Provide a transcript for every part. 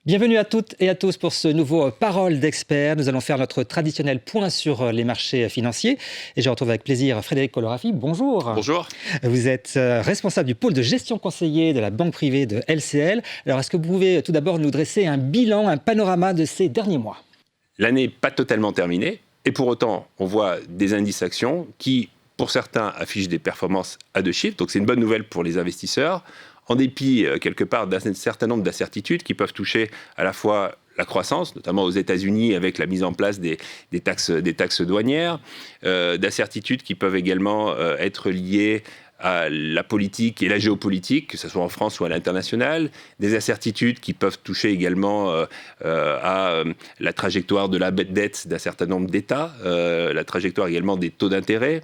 Bienvenue à toutes et à tous pour ce nouveau Parole d'experts. Nous allons faire notre traditionnel point sur les marchés financiers. Et je retrouve avec plaisir Frédéric Colorafi. Bonjour. Bonjour. Vous êtes responsable du pôle de gestion conseiller de la banque privée de LCL. Alors, est-ce que vous pouvez tout d'abord nous dresser un bilan, un panorama de ces derniers mois ? L'année n'est pas totalement terminée. Et pour autant, on voit des indices actions qui, pour certains, affichent des performances à deux chiffres. Donc, c'est une bonne nouvelle pour les investisseurs. En dépit, quelque part, d'un certain nombre d'incertitudes qui peuvent toucher à la fois la croissance, notamment aux États-Unis avec la mise en place des taxes douanières, d'incertitudes qui peuvent également être liées à la politique et la géopolitique, que ce soit en France ou à l'international, des incertitudes qui peuvent toucher également à la trajectoire de la dette d'un certain nombre d'États, la trajectoire également des taux d'intérêt.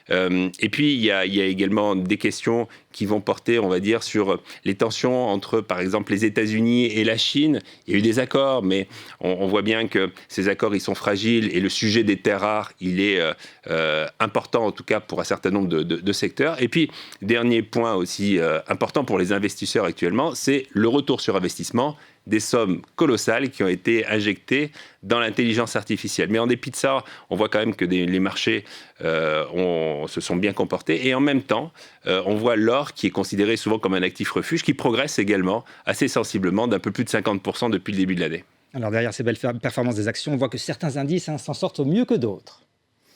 Et puis, il y a également des questions qui vont porter, on va dire, sur les tensions entre, par exemple, les États-Unis et la Chine. Il y a eu des accords, mais on voit bien que ces accords, ils sont fragiles et le sujet des terres rares, il est important, en tout cas, pour un certain nombre de secteurs. Et puis, dernier point aussi important pour les investisseurs actuellement, c'est le retour sur investissement, des sommes colossales qui ont été injectées dans l'intelligence artificielle. Mais en dépit de ça, on voit quand même que les marchés se sont bien comportés. Et en même temps, on voit l'or qui est considéré souvent comme un actif refuge, qui progresse également assez sensiblement d'un peu plus de 50% depuis le début de l'année. Alors, derrière ces belles performances des actions, on voit que certains indices s'en sortent mieux que d'autres.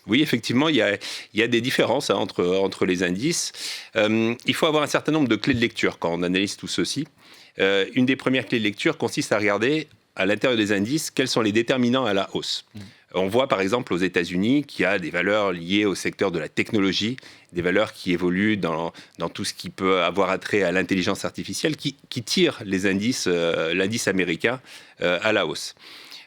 Oui, effectivement, il y a des différences entre les indices. Il faut avoir un certain nombre de clés de lecture quand on analyse tout ceci. Une des premières clés de lecture consiste à regarder à l'intérieur des indices quels sont les déterminants à la hausse. On voit par exemple aux États-Unis qu'il y a des valeurs liées au secteur de la technologie, des valeurs qui évoluent dans tout ce qui peut avoir attrait à l'intelligence artificielle, qui tirent les indices, l'indice américain à la hausse.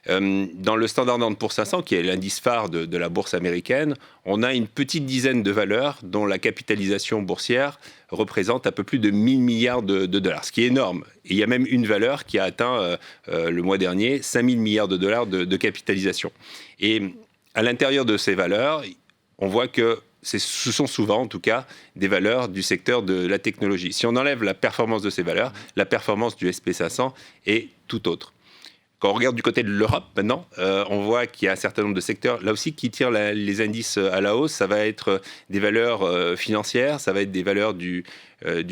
Dans le Standard & Poor's 500, qui est l'indice phare de la bourse américaine, on a une petite dizaine de valeurs dont la capitalisation boursière représente un peu plus de 1000 milliards de dollars, ce qui est énorme. Et il y a même une valeur qui a atteint le mois dernier 5000 milliards de dollars de capitalisation. Et à l'intérieur de ces valeurs, on voit que ce sont souvent, en tout cas, des valeurs du secteur de la technologie. Si on enlève la performance de ces valeurs, la performance du SP500 est tout autre. Quand on regarde du côté de l'Europe, maintenant, on voit qu'il y a un certain nombre de secteurs, là aussi, qui tirent les indices à la hausse. Ça va être des valeurs financières, ça va être des valeurs du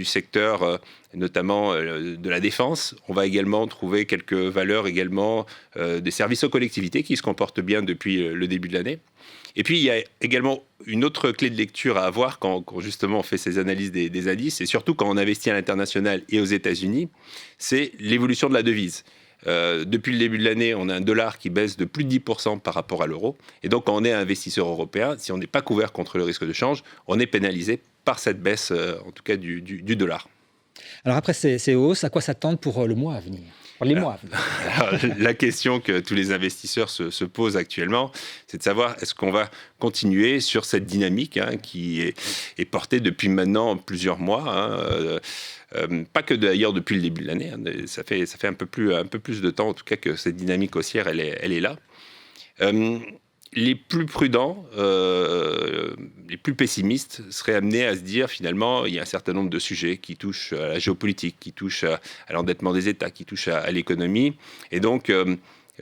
secteur, notamment de la défense. On va également trouver quelques valeurs également des services aux collectivités qui se comportent bien depuis le début de l'année. Et puis, il y a également une autre clé de lecture à avoir quand justement on fait ces analyses des indices, et surtout quand on investit à l'international et aux États-Unis, c'est l'évolution de la devise. Depuis le début de l'année, on a un dollar qui baisse de plus de 10% par rapport à l'euro. Et donc, quand on est investisseur européen, si on n'est pas couvert contre le risque de change, on est pénalisé par cette baisse, en tout cas, du dollar. Alors, après ces hausses, à quoi s'attendre pour le mois à venir ? Pour les mois à venir. Alors, la question que tous les investisseurs se posent actuellement, c'est de savoir est-ce qu'on va continuer sur cette dynamique qui est portée depuis maintenant plusieurs mois. Pas que d'ailleurs depuis le début de l'année, ça fait un peu plus de temps en tout cas que cette dynamique haussière elle est là. Les plus prudents, les plus pessimistes seraient amenés à se dire finalement il y a un certain nombre de sujets qui touchent à la géopolitique, qui touchent à l'endettement des États, qui touchent à l'économie, et donc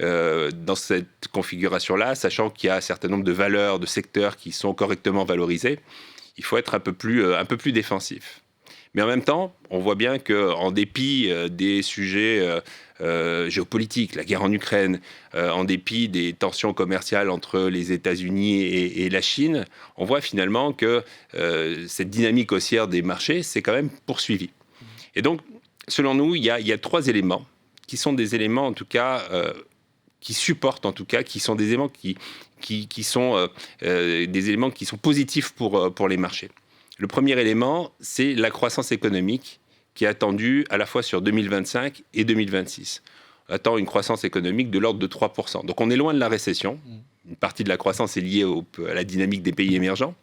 dans cette configuration-là, sachant qu'il y a un certain nombre de valeurs, de secteurs qui sont correctement valorisés, il faut être un peu plus défensif. Mais en même temps, on voit bien qu'en dépit des sujets géopolitiques, la guerre en Ukraine, en dépit des tensions commerciales entre les États-Unis et la Chine, on voit finalement que cette dynamique haussière des marchés s'est quand même poursuivie. Et donc, selon nous, il y a trois éléments qui sont des éléments, en tout cas, qui supportent, en tout cas, qui sont des éléments qui sont des éléments qui sont positifs pour les marchés. Le premier élément, c'est la croissance économique qui est attendue à la fois sur 2025 et 2026. On attend une croissance économique de l'ordre de 3%. Donc on est loin de la récession. Une partie de la croissance est liée à la dynamique des pays émergents.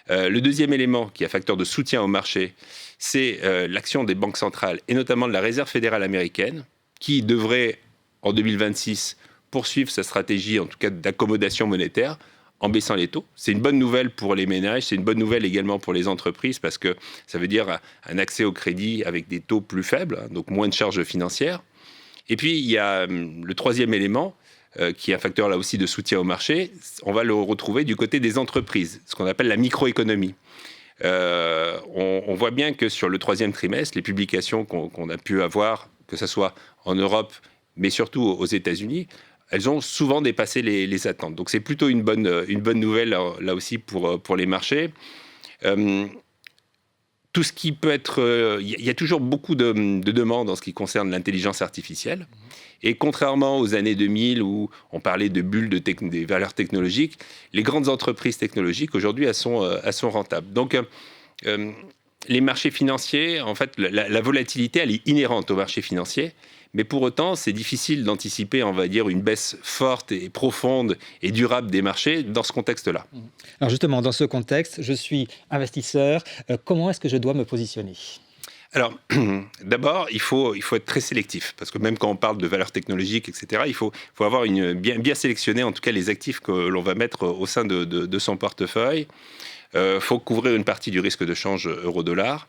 Le deuxième élément, qui est un facteur de soutien au marché, c'est l'action des banques centrales, et notamment de la Réserve fédérale américaine, qui devrait, en 2026, poursuivre sa stratégie, en tout cas d'accommodation monétaire, en baissant les taux. C'est une bonne nouvelle pour les ménages, c'est une bonne nouvelle également pour les entreprises, parce que ça veut dire un accès au crédit avec des taux plus faibles, donc moins de charges financières. Et puis, il y a le troisième élément, qui est un facteur là aussi de soutien au marché. On va le retrouver du côté des entreprises, ce qu'on appelle la microéconomie. On voit bien que sur le troisième trimestre, les publications qu'on a pu avoir, que ce soit en Europe, mais surtout aux États-Unis, elles ont souvent dépassé les attentes. Donc c'est plutôt une bonne nouvelle là aussi pour les marchés. Tout ce qui peut être... Il y a toujours beaucoup de demandes en ce qui concerne l'intelligence artificielle. Et contrairement aux années 2000 où on parlait de bulles des valeurs technologiques, les grandes entreprises technologiques, aujourd'hui, elles sont rentables. Donc, les marchés financiers, en fait, la volatilité, elle est inhérente aux marchés financiers. Mais pour autant, c'est difficile d'anticiper, on va dire, une baisse forte et profonde et durable des marchés dans ce contexte-là. Alors justement, dans ce contexte, je suis investisseur. Comment est-ce que je dois me positionner ? Alors, d'abord, il faut être très sélectif, parce que même quand on parle de valeurs technologiques, etc., il faut avoir bien sélectionner, en tout cas, les actifs que l'on va mettre au sein de son portefeuille. Il faut couvrir une partie du risque de change euro-dollar.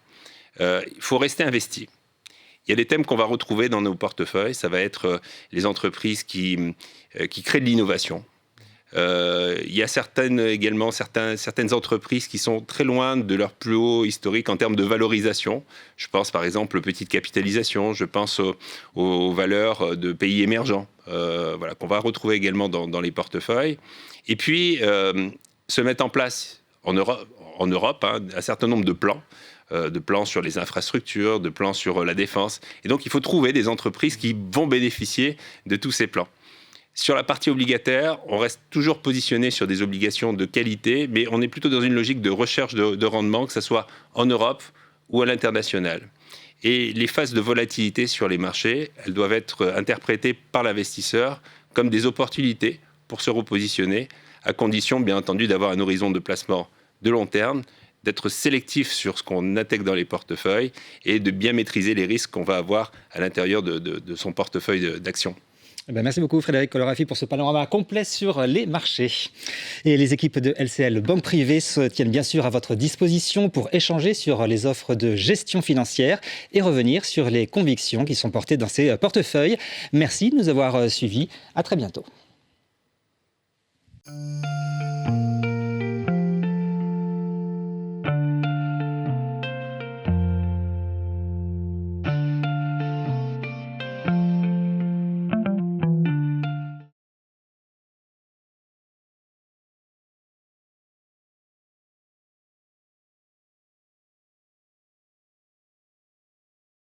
Il faut rester investi. Il y a des thèmes qu'on va retrouver dans nos portefeuilles. Ça va être les entreprises qui créent de l'innovation. Il y a certaines entreprises qui sont très loin de leur plus haut historique en termes de valorisation. Je pense par exemple aux petites capitalisations, je pense aux valeurs de pays émergents, qu'on va retrouver également dans les portefeuilles. Et puis, se mettre en place en Europe un certain nombre de plans sur les infrastructures, de plans sur la défense. Et donc, il faut trouver des entreprises qui vont bénéficier de tous ces plans. Sur la partie obligataire, on reste toujours positionné sur des obligations de qualité, mais on est plutôt dans une logique de recherche de rendement, que ce soit en Europe ou à l'international. Et les phases de volatilité sur les marchés, elles doivent être interprétées par l'investisseur comme des opportunités pour se repositionner, à condition, bien entendu, d'avoir un horizon de placement de long terme, d'être sélectif sur ce qu'on intègre dans les portefeuilles et de bien maîtriser les risques qu'on va avoir à l'intérieur de son portefeuille d'actions. Merci beaucoup Frédéric Colorafi pour ce panorama complet sur les marchés. Et les équipes de LCL Banque Privée se tiennent bien sûr à votre disposition pour échanger sur les offres de gestion financière et revenir sur les convictions qui sont portées dans ces portefeuilles. Merci de nous avoir suivis. À très bientôt.